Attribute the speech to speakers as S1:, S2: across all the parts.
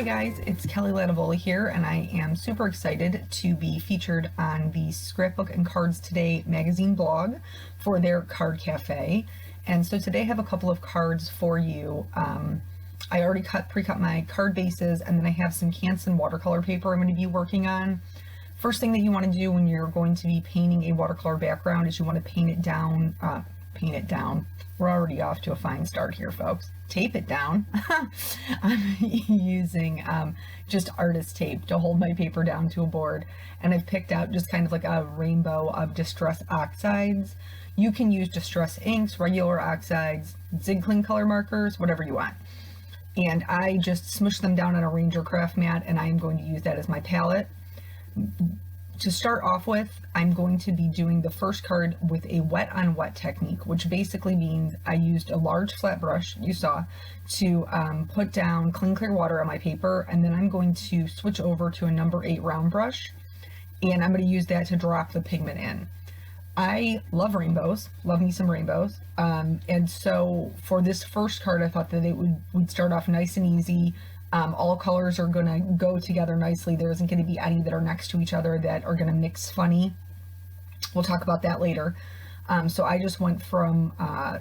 S1: Hi guys, it's Kelly Latavola here, and I am super excited to be featured on the Scrapbook and Cards Today magazine blog for their card cafe. And so today I have a couple of cards for you. I already pre-cut my card bases, and then I have some Canson watercolor paper I'm going to be working on. First thing that you want to do when you're going to be painting a watercolor background is you want to paint it down. We're already off to a fine start here, folks. Tape it down. I'm using just artist tape to hold my paper down to a board, and I've picked out just kind of like a rainbow of Distress Oxides. You can use Distress inks, regular oxides, Zig Cling color markers, whatever you want. And I just smushed them down on a Ranger craft mat, and I am going to use that as my palette. To start off with, I'm going to be doing the first card with a wet on wet technique, which basically means I used a large flat brush, you saw, to put down clean clear water on my paper, and then I'm going to switch over to a number 8 round brush, and I'm going to use that to drop the pigment in. I love rainbows, love me some rainbows, and so for this first card I thought that we'd start off nice and easy. All colors are going to go together nicely. There isn't going to be any that are next to each other that are going to mix funny. We'll talk about that later. So I just went from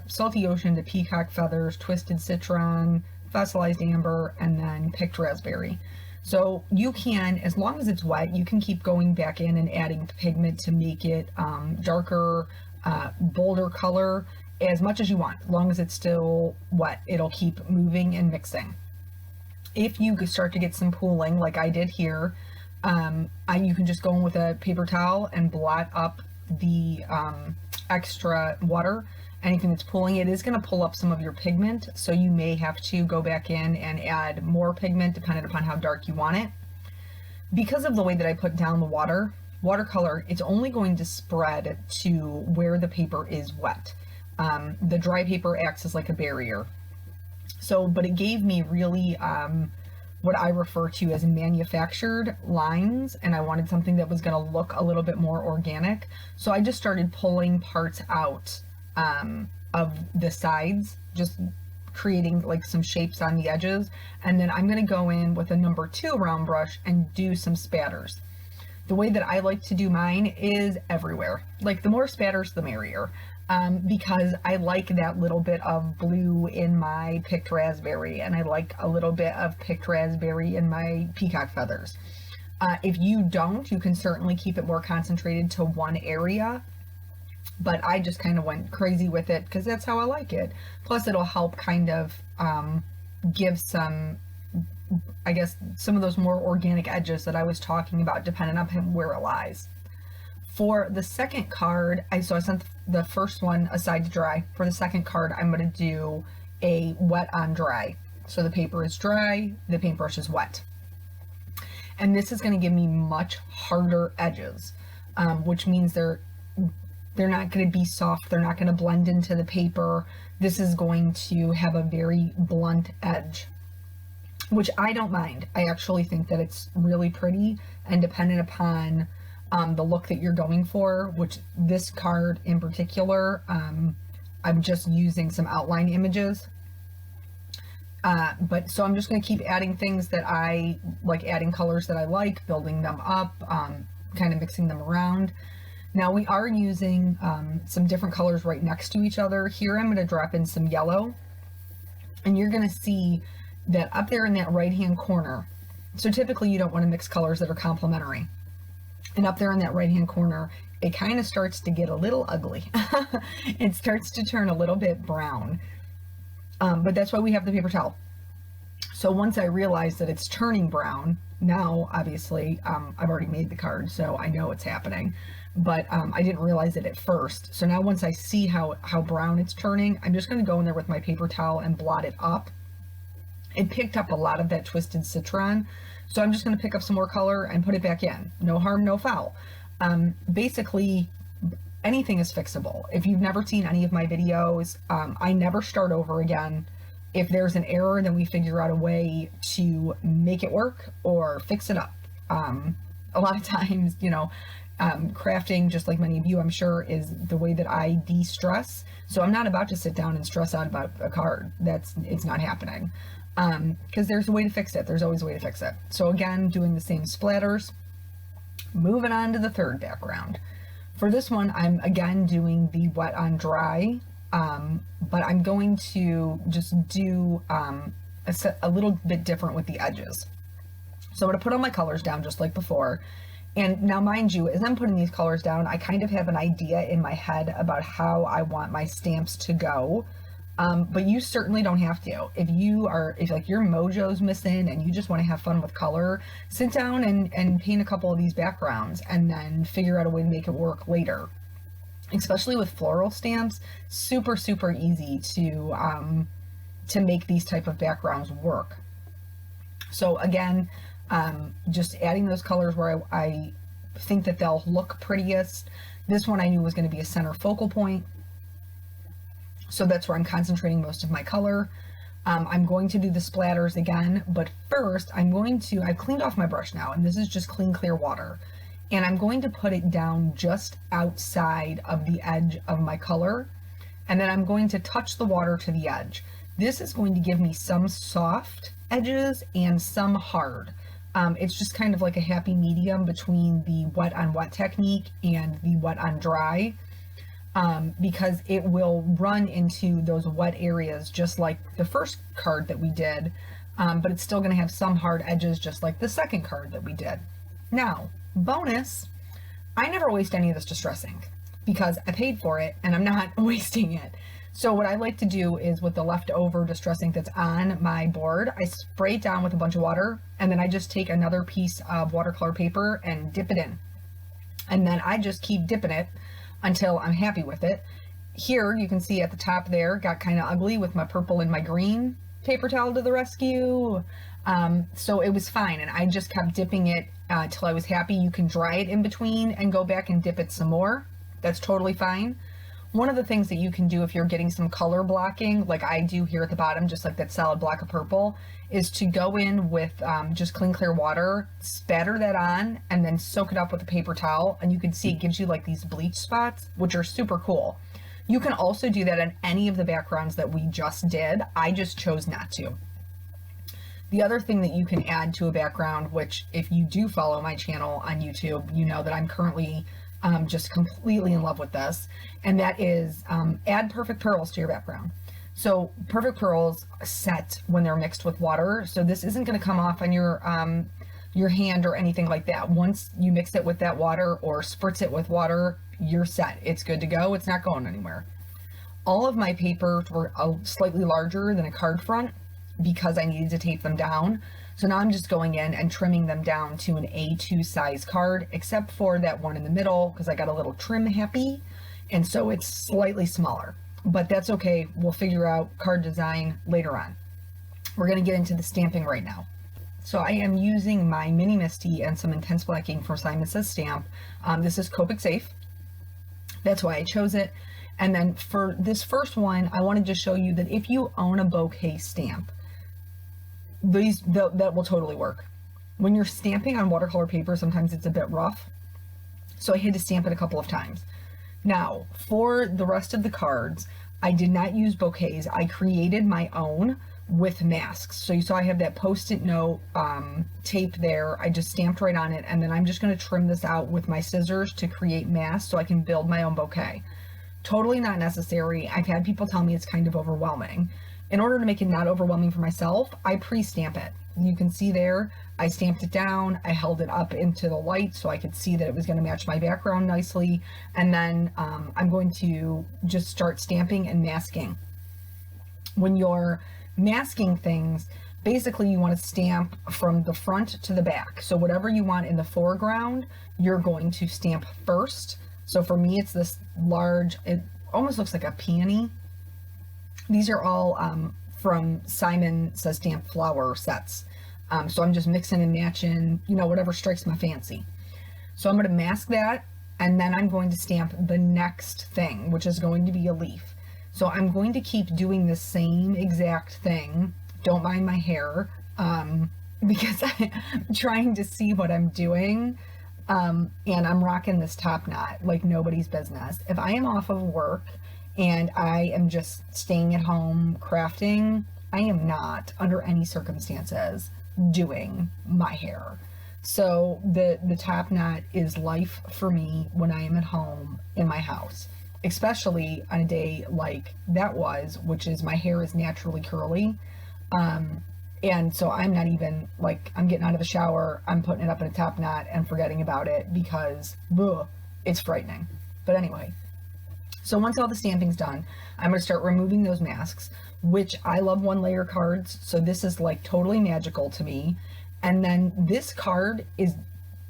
S1: Salty Ocean to Peacock Feathers, Twisted Citron, Fossilized Amber, and then Picked Raspberry. So you can, as long as it's wet, you can keep going back in and adding pigment to make it darker, bolder color as much as you want. As long as it's still wet, it'll keep moving and mixing. If you start to get some pooling like I did here, you can just go in with a paper towel and blot up the extra water. Anything that's pooling, it is going to pull up some of your pigment, so you may have to go back in and add more pigment depending upon how dark you want it. Because of the way that I put down the watercolor, it's only going to spread to where the paper is wet. The dry paper acts as like a barrier. So, but it gave me really what I refer to as manufactured lines, and I wanted something that was going to look a little bit more organic. So I just started pulling parts out of the sides, just creating like some shapes on the edges, and then I'm going to go in with a number 2 round brush and do some spatters. The way that I like to do mine is everywhere. Like the more spatters, the merrier. Because I like that little bit of blue in my Picked Raspberry, and I like a little bit of Picked Raspberry in my Peacock Feathers. If you don't, you can certainly keep it more concentrated to one area, but I just kind of went crazy with it because that's how I like it. Plus it'll help kind of give some, I guess, some of those more organic edges that I was talking about, depending on where it lies. For the second card, so I sent the first one aside to dry. For the second card, I'm going to do a wet on dry. So the paper is dry, the paintbrush is wet. And this is going to give me much harder edges, which means they're not going to be soft, they're not going to blend into the paper. This is going to have a very blunt edge, which I don't mind. I actually think that it's really pretty, and dependent upon the look that you're going for, which this card in particular, I'm just using some outline images. So I'm just going to keep adding things that I like, adding colors that I like, building them up, kind of mixing them around. Now we are using some different colors right next to each other. Here I'm going to drop in some yellow, and you're going to see that up there in that right hand corner. So typically you don't want to mix colors that are complementary. And up there in that right hand corner, it kind of starts to get a little ugly. It starts to turn a little bit brown, but that's why we have the paper towel. So once I realize that it's turning brown, now obviously I've already made the card, so I know it's happening, but I didn't realize it at first. So now once I see how brown it's turning, I'm just going to go in there with my paper towel and blot it up. It picked up a lot of that Twisted Citron, so I'm just going to pick up some more color and put it back in. No harm, no foul. Basically, anything is fixable. If you've never seen any of my videos, I never start over again. If there's an error, then we figure out a way to make it work or fix it up. A lot of times, you know, crafting, just like many of you, I'm sure, is the way that I de-stress. So I'm not about to sit down and stress out about a card. It's not happening. because there's a way to fix it. There's always a way to fix it. So again, doing the same splatters. Moving on to the third background. For this one, I'm again doing the wet on dry, but I'm going to just do a little bit different with the edges. So I'm going to put all my colors down just like before. And now, mind you, as I'm putting these colors down, I kind of have an idea in my head about how I want my stamps to go. But you certainly don't have to. If like your mojo's missing and you just want to have fun with color, sit down and paint a couple of these backgrounds and then figure out a way to make it work later. Especially with floral stamps, super, super easy to make these type of backgrounds work. So again, just adding those colors where I think that they'll look prettiest. This one I knew was going to be a center focal point. So that's where I'm concentrating most of my color. I'm going to do the splatters again, but first I've cleaned off my brush now, and this is just clean, clear water. And I'm going to put it down just outside of the edge of my color. And then I'm going to touch the water to the edge. This is going to give me some soft edges and some hard. It's just kind of like a happy medium between the wet on wet technique and the wet on dry. Because it will run into those wet areas just like the first card that we did, but it's still going to have some hard edges just like the second card that we did. Now, bonus, I never waste any of this Distress ink because I paid for it and I'm not wasting it. So what I like to do is with the leftover Distress ink that's on my board, I spray it down with a bunch of water, and then I just take another piece of watercolor paper and dip it in. And then I just keep dipping it until I'm happy with it. Here you can see at the top there, got kind of ugly with my purple and my green. Paper towel to the rescue. So it was fine, and I just kept dipping it till I was happy. You can dry it in between and go back and dip it some more. That's totally fine. One of the things that you can do if you're getting some color blocking, like I do here at the bottom, just like that solid block of purple, is to go in with just clean, clear water, spatter that on, and then soak it up with a paper towel. And you can see it gives you like these bleach spots, which are super cool. You can also do that on any of the backgrounds that we just did. I just chose not to. The other thing that you can add to a background, which if you do follow my channel on YouTube, you know that I'm currently just completely in love with this, and that is add perfect pearls to your background. So perfect pearls set when they're mixed with water, so this isn't going to come off on your hand or anything like that. Once you mix it with that water or spritz it with water, you're set. It's good to go. It's not going anywhere. All of my papers were slightly larger than a card front because I needed to tape them down. So now I'm just going in and trimming them down to an A2 size card, except for that one in the middle because I got a little trim happy, and so it's slightly smaller. But that's okay. We'll figure out card design later on. We're going to get into the stamping right now. So I am using my Mini Misty and some Intense Black ink from Simon Says Stamp. This is Copic Safe. That's why I chose it. And then for this first one, I wanted to show you that if you own a bouquet stamp, that will totally work. When you're stamping on watercolor paper, sometimes it's a bit rough, so I had to stamp it a couple of times. Now, for the rest of the cards, I did not use bouquets. I created my own with masks. So you saw I have that post-it note tape there. I just stamped right on it, and then I'm just going to trim this out with my scissors to create masks so I can build my own bouquet. Totally not necessary. I've had people tell me it's kind of overwhelming. In order to make it not overwhelming for myself, I pre-stamp it. You can see there, I stamped it down, I held it up into the light so I could see that it was going to match my background nicely, and then I'm going to just start stamping and masking. When you're masking things, basically you want to stamp from the front to the back. So whatever you want in the foreground, you're going to stamp first. So for me, it's this large, it almost looks like a peony. These are all from Simon Says Stamp flower sets. So I'm just mixing and matching, you know, whatever strikes my fancy. So I'm going to mask that, and then I'm going to stamp the next thing, which is going to be a leaf. So I'm going to keep doing the same exact thing. Don't mind my hair, because I'm trying to see what I'm doing. And I'm rocking this top knot like nobody's business. If I am off of work and I am just staying at home crafting, I am not under any circumstances doing my hair. So the top knot is life for me when I am at home in my house, especially on a day like that was, which is my hair is naturally curly. And so I'm not even like, I'm getting out of the shower, I'm putting it up in a top knot and forgetting about it because ugh, it's frightening. But anyway, so once all the stamping's done, I'm going to start removing those masks, which I love one layer cards. So this is like totally magical to me. And then this card is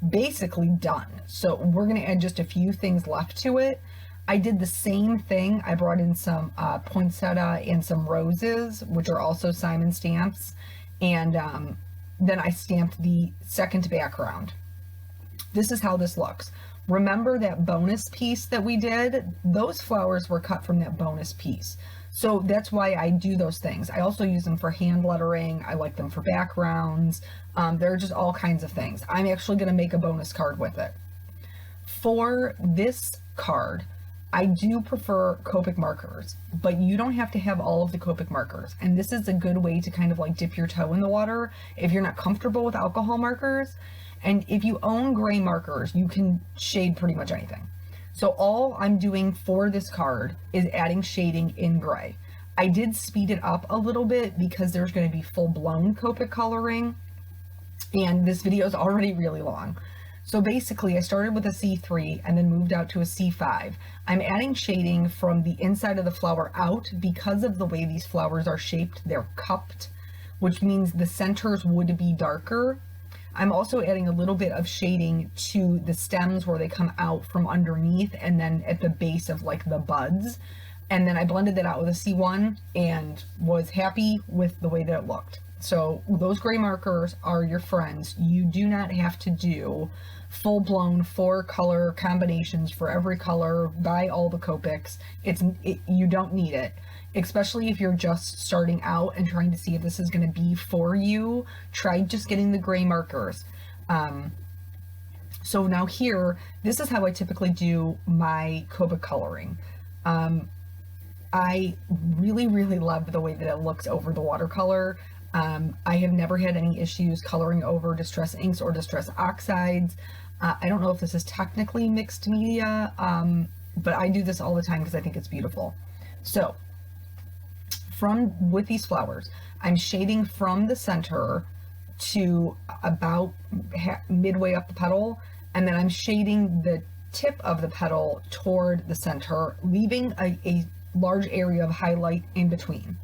S1: basically done. So we're going to add just a few things left to it. I did the same thing. I brought in some poinsettia and some roses, which are also Simon stamps. And then I stamped the second background. This is how this looks. Remember that bonus piece that we did? Those flowers were cut from that bonus piece. So that's why I do those things. I also use them for hand lettering. I like them for backgrounds. There are just all kinds of things. I'm actually going to make a bonus card with it. For this card, I do prefer Copic markers, but you don't have to have all of the Copic markers. And this is a good way to kind of like dip your toe in the water if you're not comfortable with alcohol markers. And if you own gray markers, you can shade pretty much anything. So all I'm doing for this card is adding shading in gray. I did speed it up a little bit because there's going to be full-blown Copic coloring, and this video is already really long. So basically I started with a C3 and then moved out to a C5. I'm adding shading from the inside of the flower out because of the way these flowers are shaped. They're cupped, which means the centers would be darker. I'm also adding a little bit of shading to the stems where they come out from underneath and then at the base of like the buds. And then I blended that out with a C1 and was happy with the way that it looked. So those gray markers are your friends. You do not have to do full-blown 4-color combinations for every color, buy all the Copics. You don't need it, especially if you're just starting out and trying to see if this is going to be for you. Try just getting the gray markers. So now here, this is how I typically do my Copic coloring. I really, really love the way that it looks over the watercolor. I have never had any issues coloring over Distress inks or Distress Oxides. I don't know if this is technically mixed media, but I do this all the time because I think it's beautiful. So with these flowers, I'm shading from the center to about midway up the petal, and then I'm shading the tip of the petal toward the center, leaving a large area of highlight in between.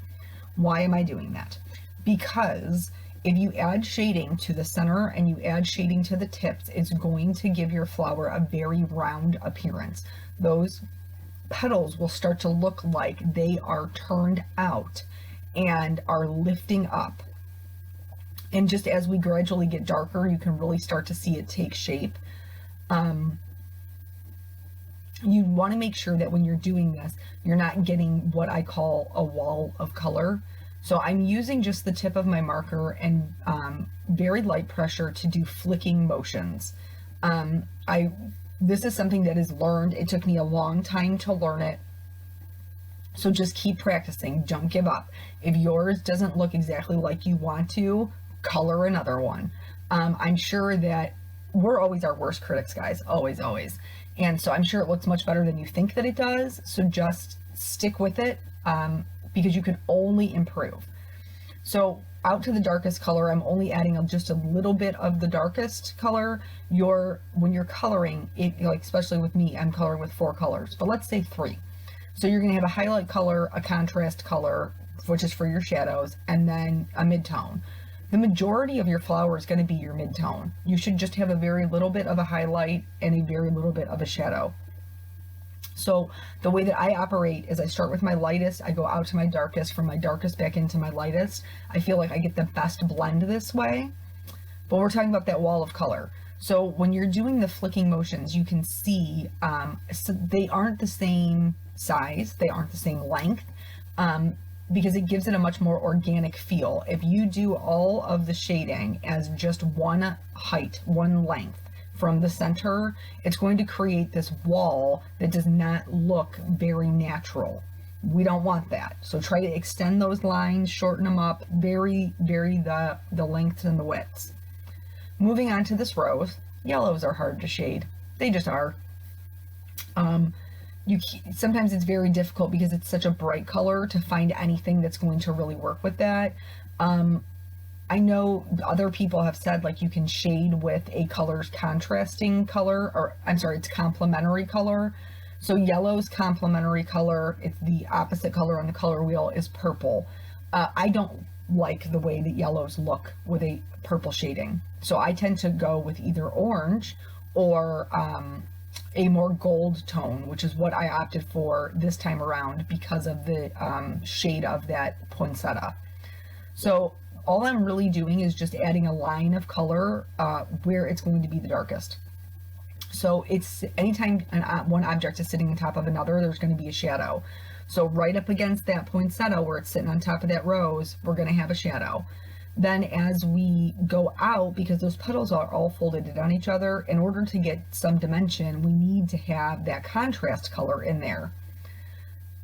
S1: Why am I doing that? Because if you add shading to the center and you add shading to the tips, it's going to give your flower a very round appearance. Those petals will start to look like they are turned out and are lifting up. And just as we gradually get darker, you can really start to see it take shape. You want to make sure that when you're doing this, you're not getting what I call a wall of color. So I'm using just the tip of my marker and very light pressure to do flicking motions. This is something that is learned. It took me a long time to learn it. So just keep practicing. Don't give up. If yours doesn't look exactly like you want to, color another one. I'm sure that we're always our worst critics, guys. Always, always. And so I'm sure it looks much better than you think that it does. So just stick with it. Because you can only improve. So out to the darkest color, I'm only adding just a little bit of the darkest color. When you're coloring, like especially with me, I'm coloring with 4 colors, but let's say 3. So you're going to have a highlight color, a contrast color, which is for your shadows, and then a mid-tone. The majority of your flower is going to be your mid-tone. You should just have a very little bit of a highlight and a very little bit of a shadow. So the way that I operate is I start with my lightest, I go out to my darkest, from my darkest back into my lightest. I feel like I get the best blend this way. But we're talking about that wall of color. So when you're doing the flicking motions, you can see so they aren't the same size, they aren't the same length, because it gives it a much more organic feel. If you do all of the shading as just one height, one length, from the center, it's going to create this wall that does not look very natural. We don't want that. So try to extend those lines, shorten them up, vary the lengths and the widths. Moving on to this rose, yellows are hard to shade. They just are. Sometimes it's very difficult because it's such a bright color to find anything that's going to really work with that. I know other people have said like you can shade with a color's contrasting color, or I'm sorry, it's complementary color. So yellow's complementary color, it's the opposite color on the color wheel, is purple. I don't like the way that yellows look with a purple shading. So I tend to go with either orange or a more gold tone, which is what I opted for this time around because of the shade of that poinsettia. So all I'm really doing is just adding a line of color where it's going to be the darkest. So it's anytime one object is sitting on top of another, there's going to be a shadow. So right up against that poinsettia where it's sitting on top of that rose, we're going to have a shadow. Then as we go out, because those petals are all folded in on each other, in order to get some dimension, we need to have that contrast color in there.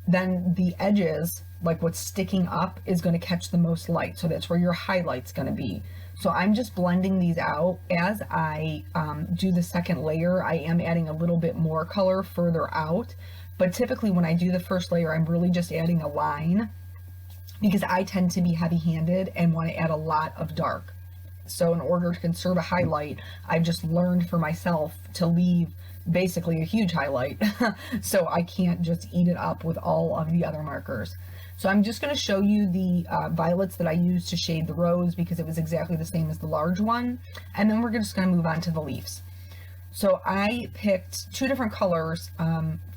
S1: Then the edges, like what's sticking up, is going to catch the most light. So that's where your highlight's going to be. So I'm just blending these out. As I do the second layer, I am adding a little bit more color further out. But typically when I do the first layer, I'm really just adding a line because I tend to be heavy-handed and want to add a lot of dark. So in order to conserve a highlight, I've just learned for myself to leave basically a huge highlight so I can't just eat it up with all of the other markers. So I'm just going to show you the violets that I used to shade the rose because it was exactly the same as the large one, and then we're just going to move on to the leaves. So I picked two different colors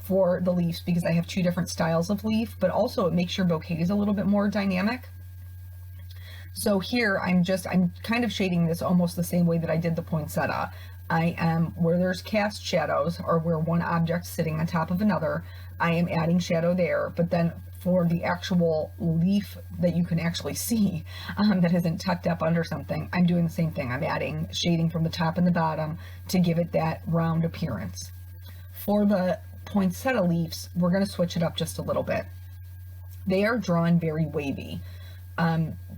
S1: for the leaves because I have two different styles of leaf, but also it makes your bouquets a little bit more dynamic. So here I'm kind of shading this almost the same way that I did the poinsettia. I am, where there's cast shadows, or where one object's sitting on top of another, I am adding shadow there, but then for the actual leaf that you can actually see that isn't tucked up under something, I'm doing the same thing. I'm adding shading from the top and the bottom to give it that round appearance. For the poinsettia leaves, we're going to switch it up just a little bit. They are drawn very wavy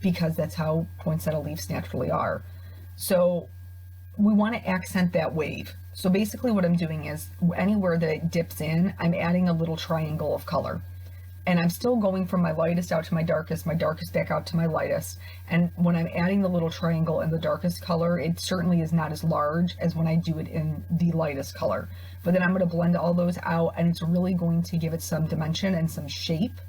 S1: because that's how poinsettia leaves naturally are. So we want to accent that wave. So basically what I'm doing is anywhere that it dips in, I'm adding a little triangle of color. And I'm still going from my lightest out to my darkest back out to my lightest. And when I'm adding the little triangle in the darkest color, it certainly is not as large as when I do it in the lightest color. But then I'm going to blend all those out, and it's really going to give it some dimension and some shape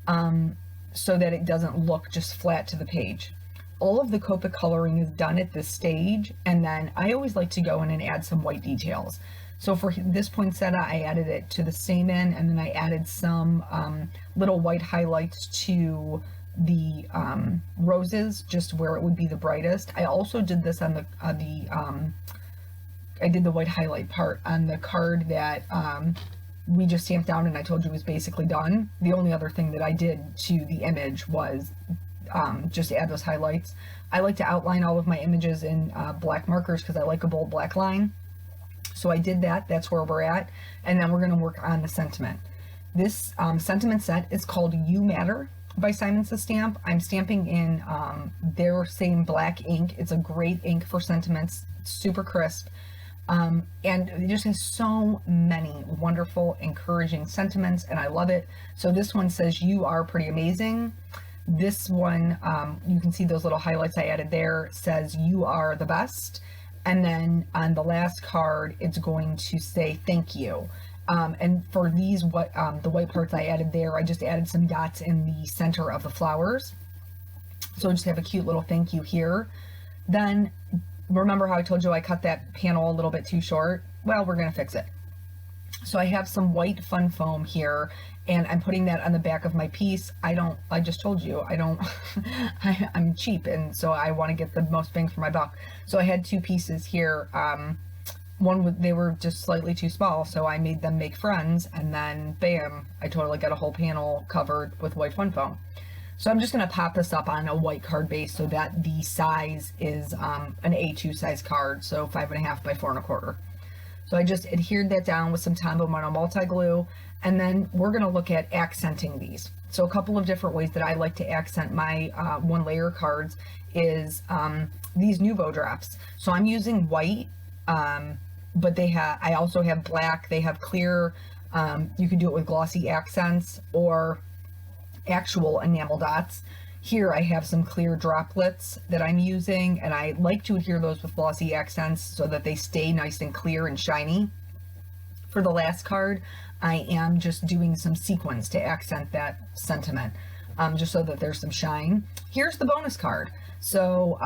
S1: so that it doesn't look just flat to the page. All of the Copic coloring is done at this stage, and then I always like to go in and add some white details. So for this poinsettia, I added it to the stamen, and then I added some little white highlights to the roses, just where it would be the brightest. I also did this on I did the white highlight part on the card that we just stamped down and I told you was basically done. The only other thing that I did to the image was just add those highlights. I like to outline all of my images in black markers because I like a bold black line. So I did that. That's where we're at. And then we're going to work on the sentiment. This sentiment set is called You Matter by Simon Says Stamp. I'm stamping in their same black ink. It's a great ink for sentiments. It's super crisp. And it just has so many wonderful, encouraging sentiments, and I love it. So this one says, "You are pretty amazing." This one, you can see those little highlights I added there, says, "You are the best." And then on the last card, it's going to say, "Thank you." And for these, the white parts I added there, I just added some dots in the center of the flowers. So I just have a cute little thank you here. Then remember how I told you I cut that panel a little bit too short? Well, we're going to fix it. So I have some white fun foam here, and I'm putting that on the back of my piece. I just told you, I'm cheap, and so I want to get the most bang for my buck. So I had two pieces here. They were just slightly too small, so I made them make friends, and then bam, I totally got a whole panel covered with white fun foam. So I'm just going to pop this up on a white card base so that the size is an A2 size card, so 5.5 by 4 1/4. So I just adhered that down with some Tombow Mono multi-glue, and then we're going to look at accenting these. So a couple of different ways that I like to accent my one layer cards is these Nuvo drops. So I'm using white, but I also have black, they have clear, you can do it with glossy accents or actual enamel dots. Here I have some clear droplets that I'm using, and I like to adhere those with glossy accents so that they stay nice and clear and shiny. For the last card, I am just doing some sequins to accent that sentiment, just so that there's some shine. Here's the bonus card. So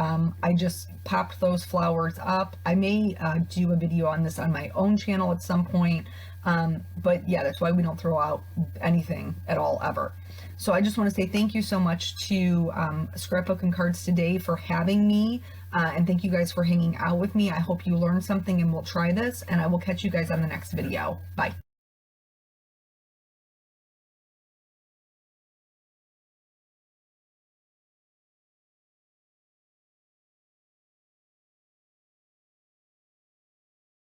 S1: I just popped those flowers up. I may do a video on this on my own channel at some point, but yeah, that's why we don't throw out anything at all ever. So I just want to say thank you so much to Scrapbook and Cards Today for having me, and thank you guys for hanging out with me. I hope you learned something and will try this, and I will catch you guys on the next video. Bye.